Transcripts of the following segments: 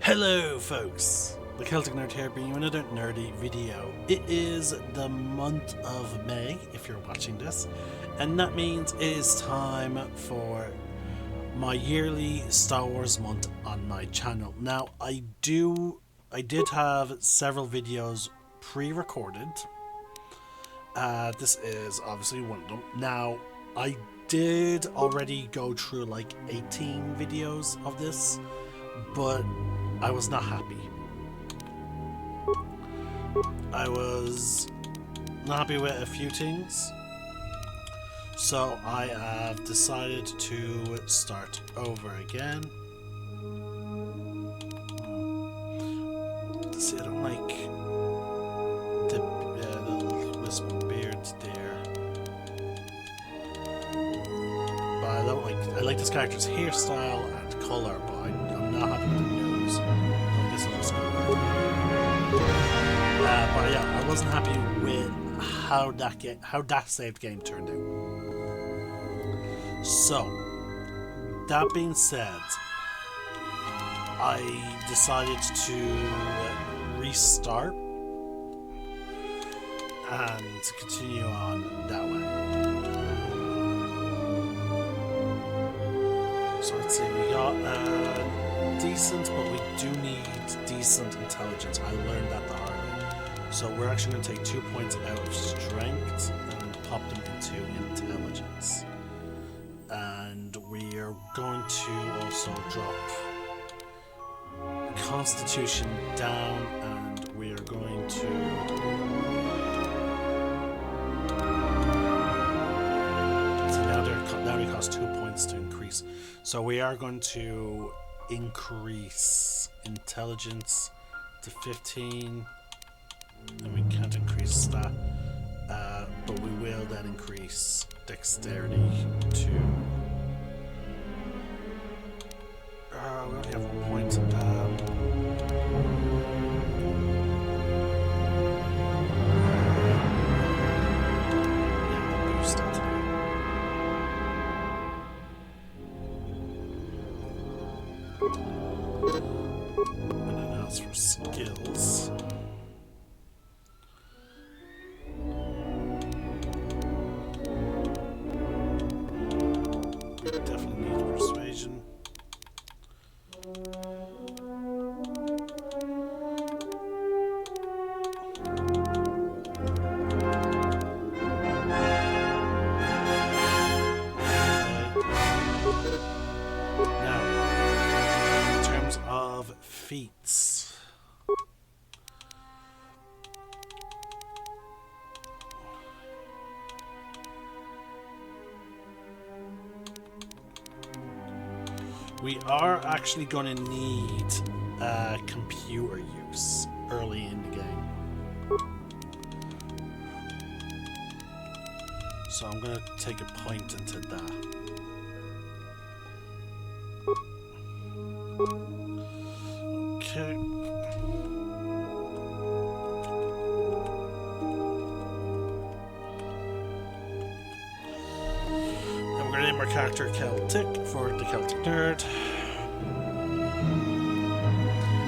Hello folks, the Celtic Nerd here bringing you another nerdy video. It is the month of May if you're watching this, and that means it is time for my yearly Star Wars month on my channel. Now I did have several videos pre-recorded. This is obviously one of them. Now I did already go through like 18 videos of this, but I was not happy. I was not happy with a few things, so I have decided to start over again. See, I don't like the little wisp beard there, but I like this character's hairstyle and colour, but I'm not happy with the nose. I guess I'll just go with but yeah, I wasn't happy with how that saved game turned out. So, that being said, I decided to restart and continue on that way. So let's see, we got decent, but we do need decent intelligence. I learned that the hard way. So we're actually going to take 2 points out of strength and pop them into intelligence. And we are going to also drop constitution down, and we are going to now they cost 2 points to increase. So we are going to increase intelligence to 15, and we can't increase that, but we will then increase dexterity to we only have 1 point. Yeah, boost that. And then as for skills, we definitely need persuasion. Feats. We are actually going to need computer use early in the game. So I'm going to take a point into that. Okay. And we're going to name our character Celtic for the Celtic Nerd.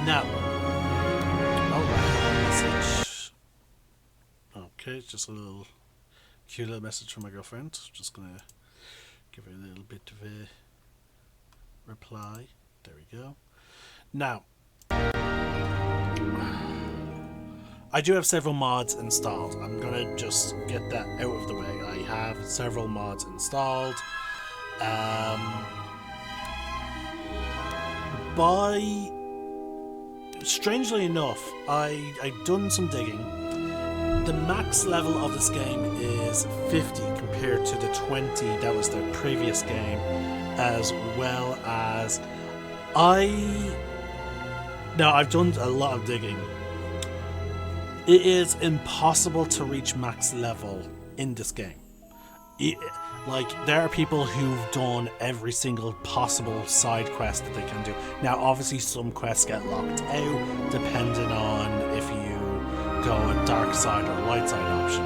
Now, oh, I have a message. Okay, it's just a cute little message from my girlfriend. Just going to give her a little bit of a reply. There we go. Now, I do have several mods installed. I'm gonna just get that out of the way. I have several mods installed. Strangely enough, I've done some digging. The max level of this game is 50 compared to the 20 that was the previous game, as well as Now, I've done a lot of digging. It is impossible to reach max level in this game. There are people who've done every single possible side quest that they can do. Now, obviously, some quests get locked out, depending on if you go a dark side or light side option.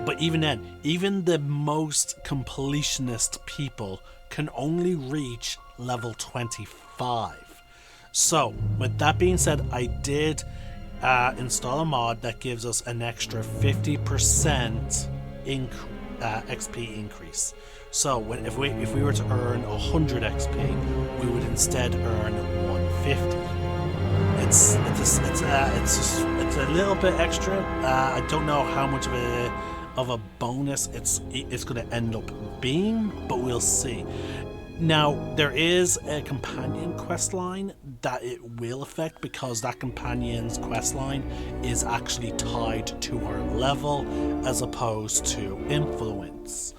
But even then, even the most completionist people can only reach level 25. So, with that being said, I did install a mod that gives us an extra 50% XP increase. So, if we were to earn 100 XP, we would instead earn 150. It's a little bit extra. I don't know how much of a bonus it's going to end up being, but we'll see. Now, there is a companion quest line that it will affect, because that companion's quest line is actually tied to our level as opposed to influence.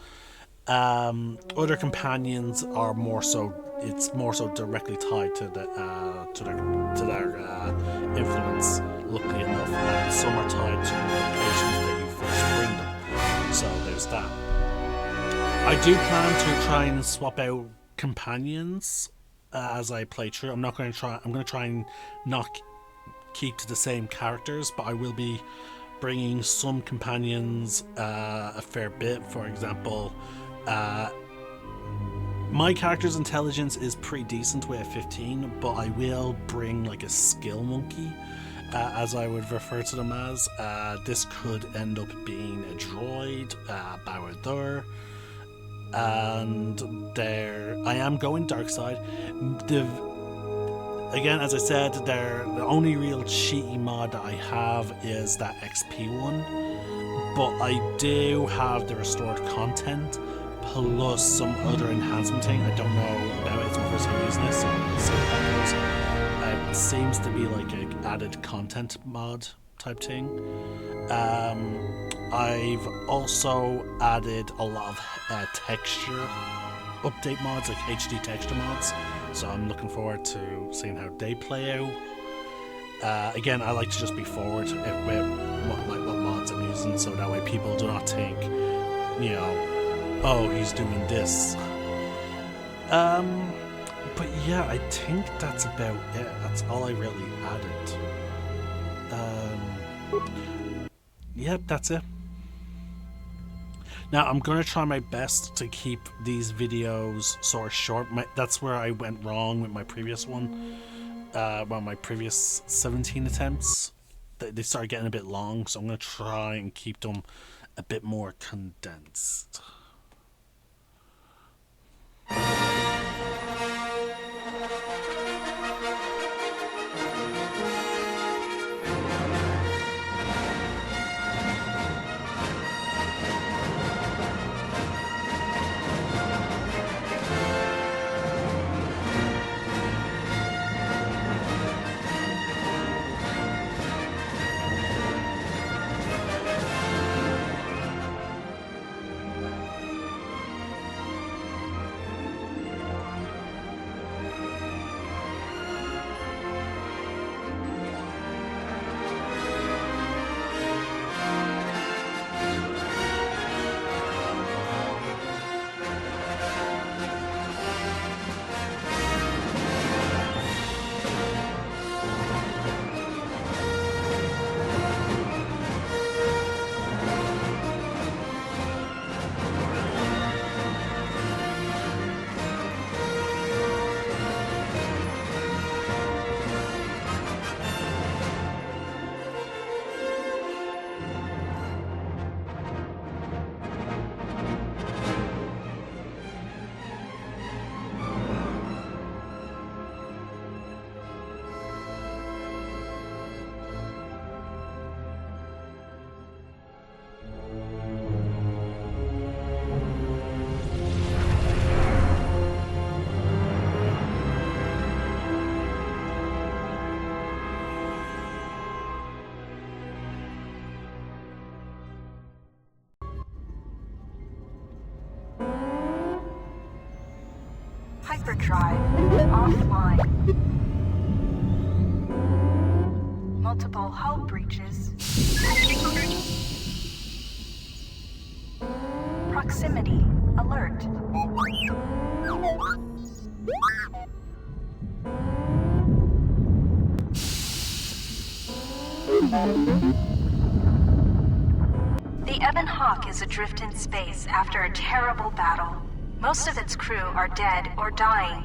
Other companions are more so, it's more so directly tied to their influence, luckily enough, and some are tied to locations that you first bring them. So there's that. I do plan to try and swap out companions as I play through. I'm going to try and not keep to the same characters, but I will be bringing some companions a fair bit. For example, my character's intelligence is pretty decent with a 15, but I will bring like a skill monkey, as I would refer to them as. This could end up being a droid, Bauer, and there I am going dark side. Again, as I said, the only real cheaty mod that I have is that XP one, but I do have the restored content plus some other enhancement thing. I don't know about it, it's my first time using this, so we'll see how that goes. It seems to be like an added content mod type thing. I've also added a lot of texture update mods, like HD texture mods, so I'm looking forward to seeing how they play out. Again, I like to just be forward with what mods I'm using, so that way people do not think, you know, oh, he's doing this. But yeah, I think that's about it. That's all I really added. Yep, that's it. Now, I'm going to try my best to keep these videos sort of short. That's where I went wrong with my previous one. My previous 17 attempts. They started getting a bit long, so I'm going to try and keep them a bit more condensed. Hyperdrive offline. Multiple hull breaches. Proximity alert. The Ebon Hawk is adrift in space after a terrible battle. Most of its crew are dead or dying.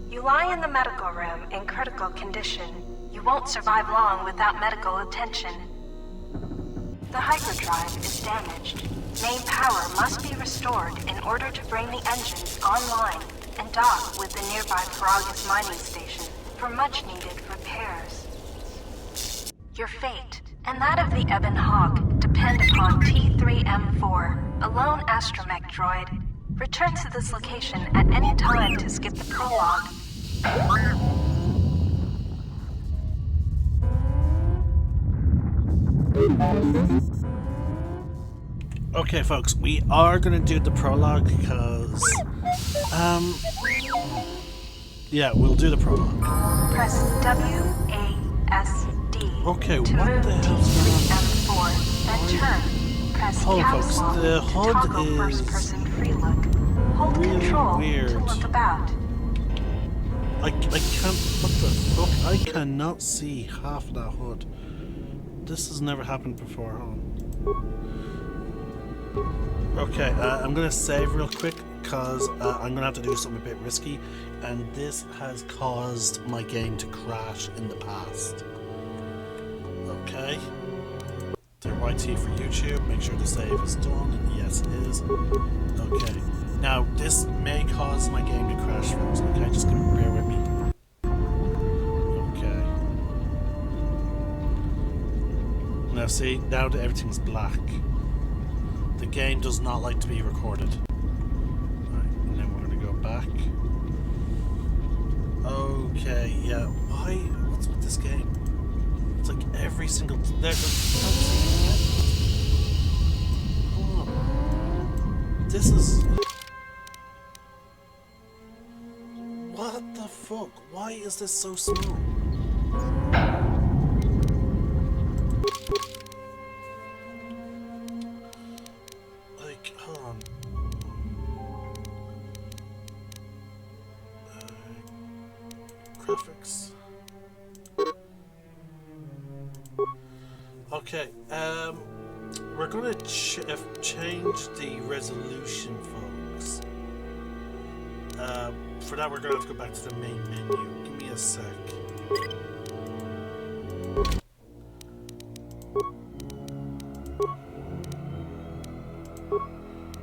You lie in the medical room in critical condition. You won't survive long without medical attention. The hyperdrive is damaged. Main power must be restored in order to bring the engines online and dock with the nearby Faragas mining station for much-needed repairs. Your fate, and that of the Ebon Hawk, depend upon T3M4, a lone astromech droid. Return to this location at any time to skip the prologue. Okay, folks, we are gonna do the prologue because, yeah, we'll do the prologue. Press WASD Okay, to what move the hell's going on? T3M4, then turn. Press Hold on, caps folks, lock the to HUD toggle is first-person free look. Hold really control weird. to look about. I can't, what the fuck? I cannot see half of that HUD. This has never happened before, huh? Okay, I'm gonna save real quick because I'm gonna have to do something a bit risky, and this has caused my game to crash in the past. Okay. Do YT for YouTube, make sure the save is done. Yes, it is. Okay. Now, this may cause my game to crash, folks. Okay, just gonna bear with me. Okay. Now, see, now that everything's black. The game does not like to be recorded. Right, and then we're going to go back. Okay, yeah. Why? What's with this game? It's like every single... Oh. This is... What the fuck? Why is this so smooth? Hold on. Graphics. Okay, we're gonna change the resolution, folks. For that, we're gonna have to go back to the main menu. Give me a sec.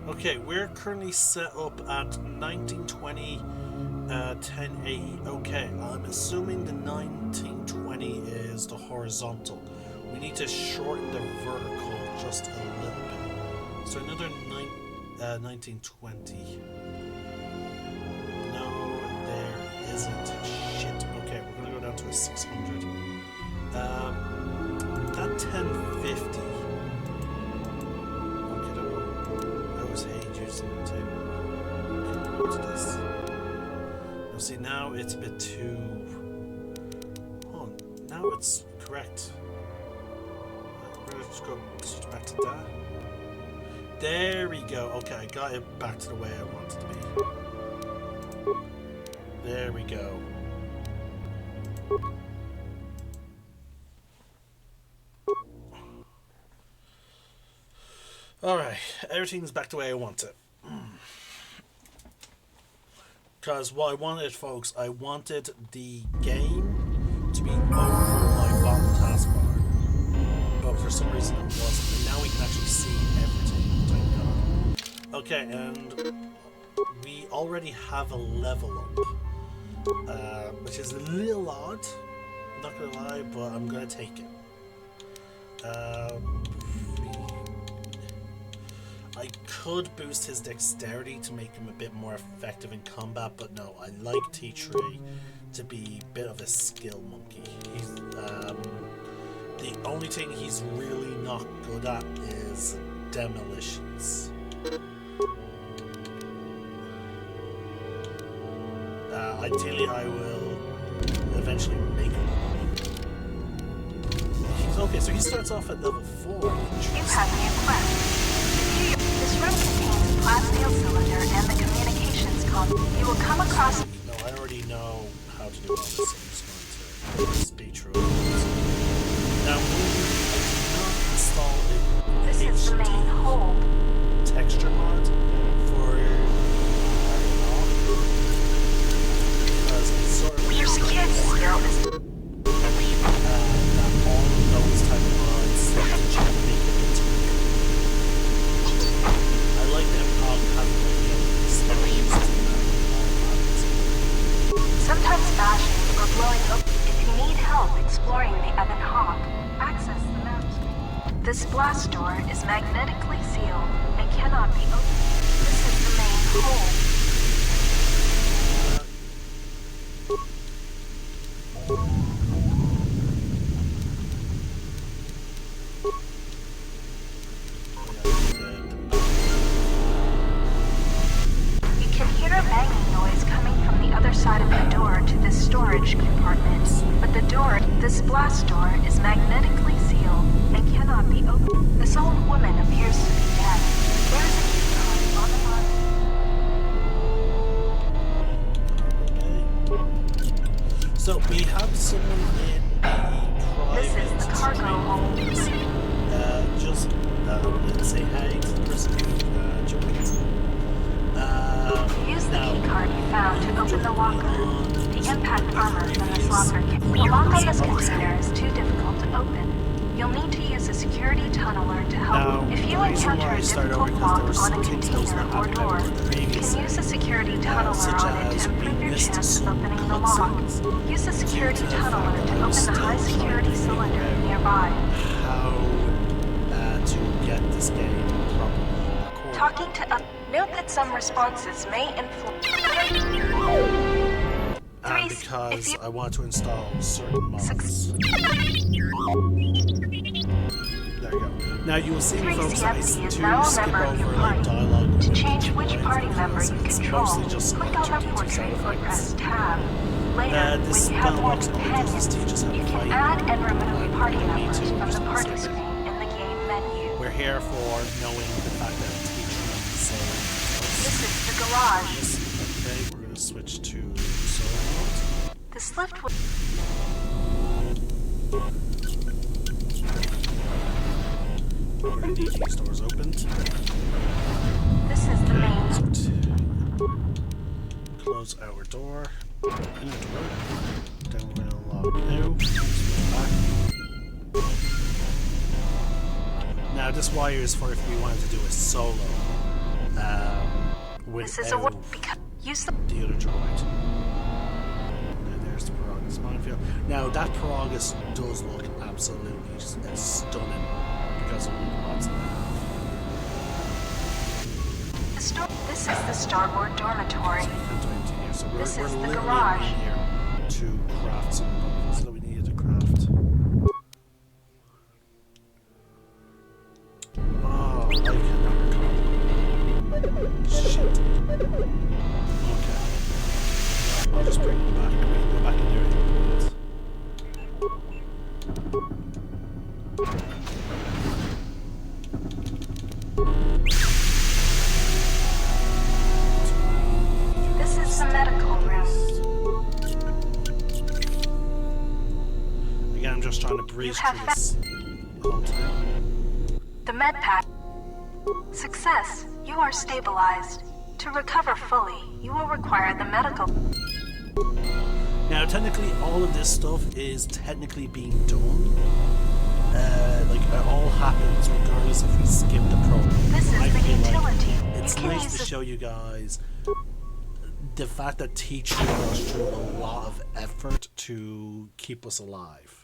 Okay, we're currently set up at 1920, 1080. Okay, I'm assuming the 1920 is the horizontal. We need to shorten the vertical just a little bit. So another 1920. No, there isn't. Shit. Okay, we're gonna go down to a 600. That 1050. Now see, now it's a bit too... Oh, now it's correct. We're going to just go switch back to that. There we go. Okay, I got it back to the way I want it to be. There we go. Alright, everything's back the way I want it. Because what I wanted, folks, I wanted the game to be over my bottom taskbar. But for some reason it wasn't. And now we can actually see everything. Thank God. Okay, and we already have a level up. Which is a little odd. I'm not going to lie, but I'm going to take it. I could boost his dexterity to make him a bit more effective in combat, but no, I like T3 to be a bit of a skill monkey. He's, the only thing he's really not good at is demolitions. Ideally, I will eventually make him. Okay, so he starts off at level 4. You have new quest. This room contains a plasma cylinder and the communications console. You will come across... No, I already know how to do all this. I'm just going to speed through it. Now, I cannot install a This is the main hole. texture mod for because it's blowing open. If you need help exploring the Ebon Hawk, access the map screen. This blast door is magnetically sealed and cannot be opened. This is the main hole. You can hear a banging noise coming from the other side of the door to this storage compartment. But the door, this blast door, is magnetically sealed and cannot be opened. This old woman appears to be dead. There is a key card on the bottom. So we have someone in a private. This is the cargo hold. Just let's say hey to the person who joined. Use the key card you found to open the locker. The impact armor from this locker can. The lock on this container is too difficult to open. You'll need to use a security tunneler to help. Now, If you encounter a difficult lock on a container or door, you can use a security tunneler on it to improve your chance of opening the lock. Use the security tunneler to open the high security cylinder nearby. How to get this game properly. Talking to note that some responses may influence. And because I want to install certain mods. There you go. Now you will see, folks, that I to skip over like dialogue. To change which party member you control, just click on the portrait or press tab. Later, when you have more companions, you can add and remove party members from the party screen in the game menu. We're here for knowing the fact that teaching so. This is the garage. Okay, we're going to switch to solo mode. This lift will. We're going to need these doors opened. This is the main. Close our door. Inner door. Then we're going to lock now. Switch back. Now this wire is for if we wanted to do a solo. This is a what? Use the other droid. Now there's the Paragus minefield. Now that Paragus does look absolutely stunning because of the mods that I have. This is the starboard dormitory. So This we're is the literally garage. in here to craft some buttons that we needed to craft. Oh, I cannot recall. Shit. Okay. I'll just bring them back. Go back in there. This is the medical room. Again, I'm just trying to breeze You have through this the whole time. The med pack. Success. You are stabilized. To recover fully, you will require the medical. Now, technically, all of this stuff is technically being done. Like, it all happens regardless if we skip the program. This is I the feel utility. Like it's You can nice use to show you guys the fact that teaching goes through a lot of effort to keep us alive.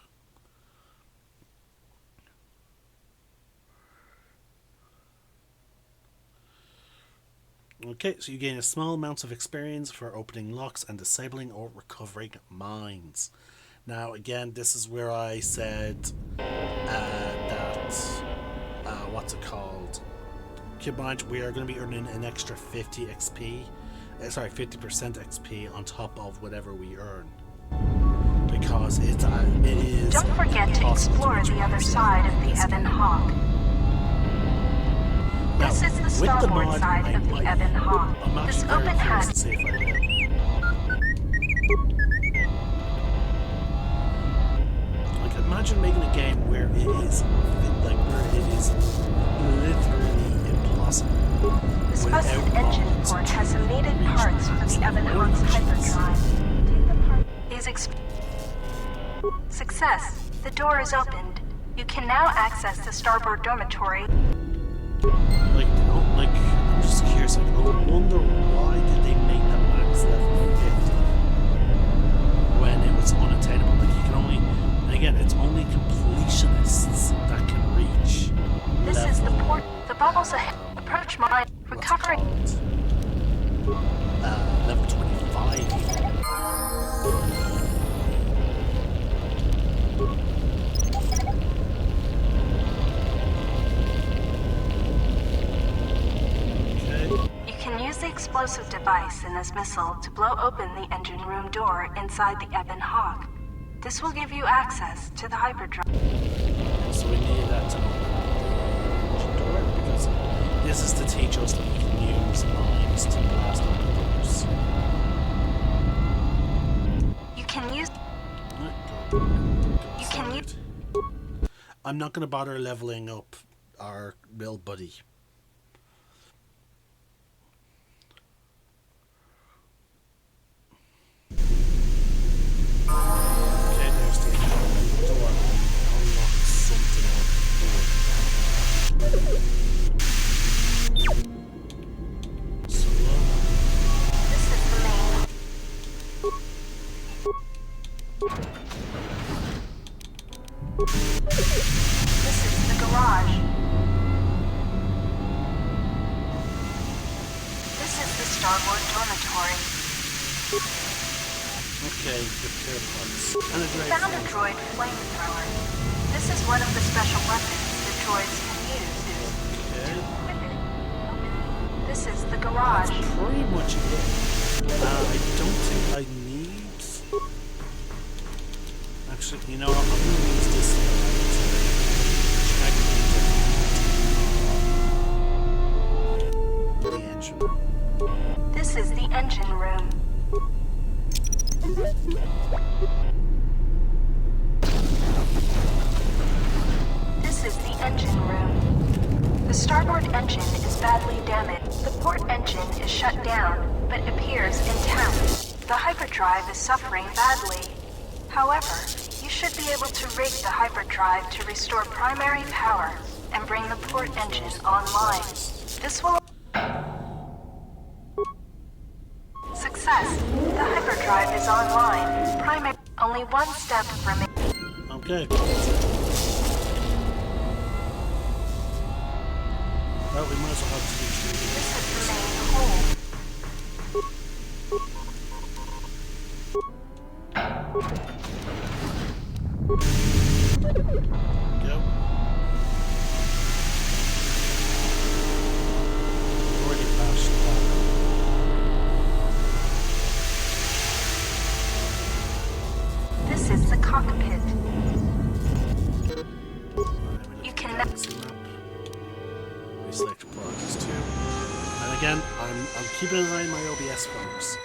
Okay, so you gain a small amount of experience for opening locks and disabling or recovering mines. Now, again, this is where I said that, what's it called? Keep in mind, we are going to be earning an extra 50 XP, sorry, 50% XP on top of whatever we earn. Because it is. Don't forget to explore the other side of the Ebon Hawk. Now, This is the with starboard mod, side of the Ebon Hawk. I'm This actually very open curious hatch. to see if I will. Like, imagine making a game where it is, like, where it is literally impossible. This without busted engine mods port has to some needed reach parts for max the Ebon level. Hawk's Jeez. hyperdrive. Take the part. Success. The door is opened. You can now access the starboard dormitory. Like, oh, like, I'm just curious, like, I wonder why did they make the max level 50 when it was on explosive device in this missile to blow open the engine room door inside the Ebon Hawk. This will give you access to the hyperdrive. So we need that to open the engine door, because this is to teach us that we can use mines to blast open doors. You can use... You can use... I'm not going to bother leveling up our real buddy. Okay, there's the door. Unlock something on the door. Solo. This is the main... This is the garage. This is the starboard dormitory. Okay, repair parts. And a droid. Found a droid flamethrower. This is one of the special weapons the droids can use Okay. to equip it. This is the garage. Pretty much it. I don't think I need... Actually, you know what? I'm going to use this to check the engine. This is the engine room. This is the engine room. The starboard engine is badly damaged. The port engine is shut down, but appears intact. The hyperdrive is suffering badly. However, you should be able to rig the hyperdrive to restore primary power and bring the port engine online. This will... Success. The hyperdrive is online. Primary... Only one step remains. Okay. Well, we might as well have to do This is the main hole. Go. Already bashed that. This is the cockpit. You can now... We select products too. And again, I'm keeping an eye on my OBS, folks.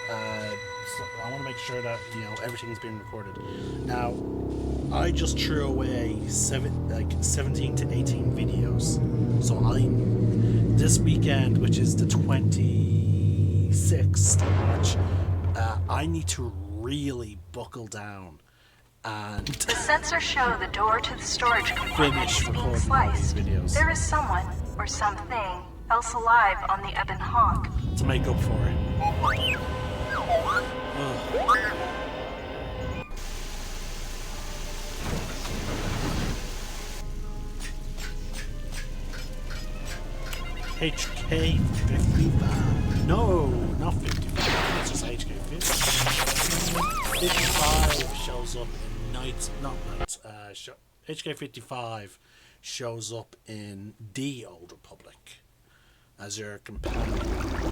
So I want to make sure that everything's being recorded. Now, I just threw away 17 to 18 videos. So this weekend, which is the 26th of March, I need to really buckle down and The sensors show the door to the storage compartment finish is being recording sliced. these videos There is someone, or something, else alive on the Ebon Hawk. to make up for it. Ugh. HK 55. No, not 55. It's just HK 55 shows up in HK 55 shows up in the Old Republic as your companion.